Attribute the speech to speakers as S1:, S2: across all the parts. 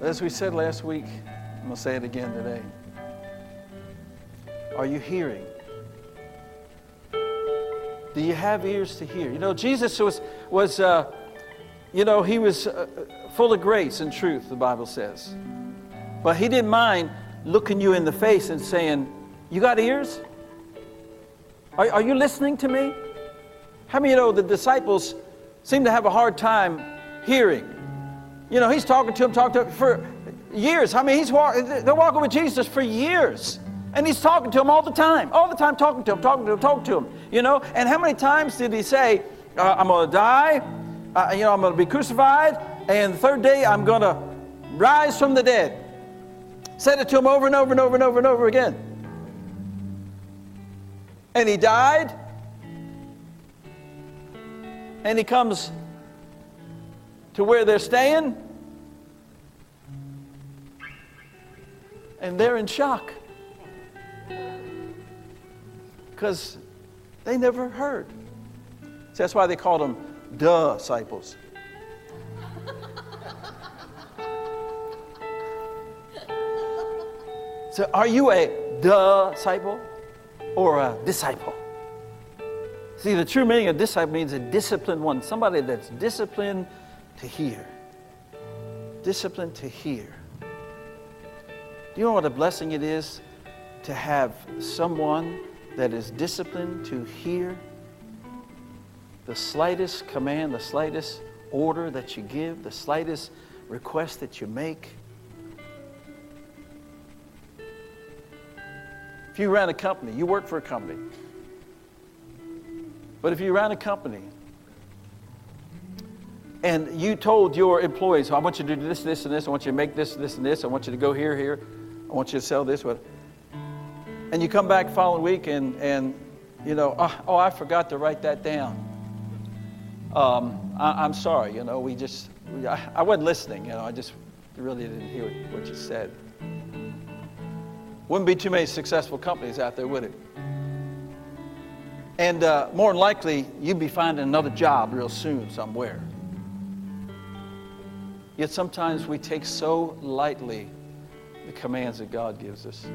S1: As we said last week, I'm going to say it again today. Are you hearing? Do you have ears to hear? You know, Jesus was he was full of grace and truth, the Bible says. But he didn't mind looking you in the face and saying, you got ears? Are you listening to me? How many of you know the disciples seem to have a hard time hearing? You know, he's talking to them for years. I mean, they're walking with Jesus for years. And he's talking to them all the time talking to them, you know. And how many times did he say, I'm going to die, I'm going to be crucified, and the third day I'm going to rise from the dead. Said it to him over and over and over and over and over again. And he died, and he comes to where they're staying, and they're in shock because they never heard. So that's why they called them disciples. So are you a disciple or a disciple? See, the true meaning of disciple means a disciplined one, somebody that's disciplined to hear. Disciplined to hear. Do you know what a blessing it is to have someone that is disciplined to hear the slightest command, the slightest order that you give, the slightest request that you make? If you ran a company, you work for a company. But if you ran a company and you told your employees, I want you to do this, this, and this. I want you to make this, this, and this. I want you to go here, here. I want you to sell this. And you come back the following week and you know, I forgot to write that down. I'm sorry, you know, I wasn't listening, you know, I just really didn't hear what you said. Wouldn't be too many successful companies out there, would it? And more than likely, you'd be finding another job real soon somewhere. Yet sometimes we take so lightly the commands that God gives us.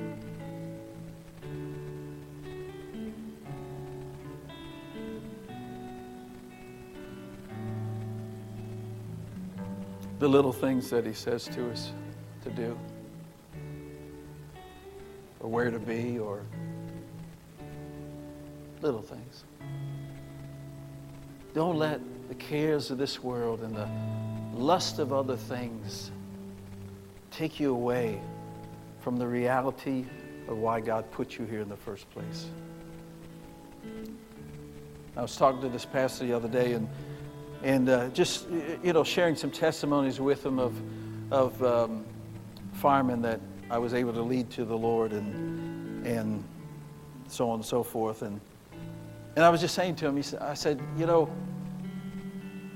S1: The little things that he says to us to do, or where to be, or little things. Don't let the cares of this world and the lust of other things take you away from the reality of why God put you here in the first place. I was talking to this pastor the other day and just, you know, sharing some testimonies with him of firemen that I was able to lead to the Lord and so on and so forth. And I was just saying to him, I said, you know,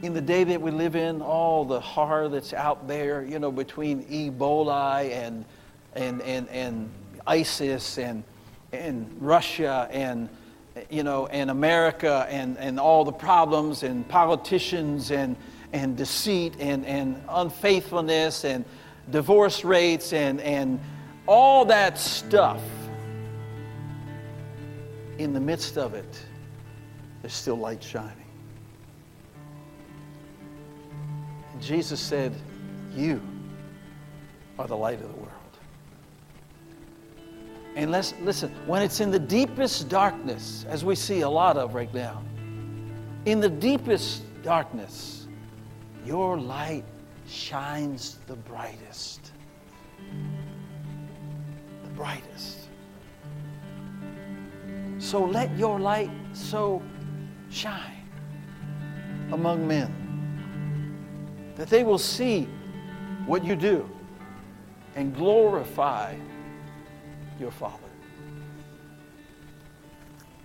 S1: in the day that we live in, all the horror that's out there, you know, between Ebola and ISIS and Russia and, you know, and America and all the problems and politicians and deceit and unfaithfulness and divorce rates and all that stuff. In the midst of it, there's still light shining. And Jesus said, you are the light of the world. And listen, when it's in the deepest darkness, as we see a lot of right now, in the deepest darkness, your light shines the brightest. The brightest. So let your light so shine among men that they will see what you do and glorify your Father.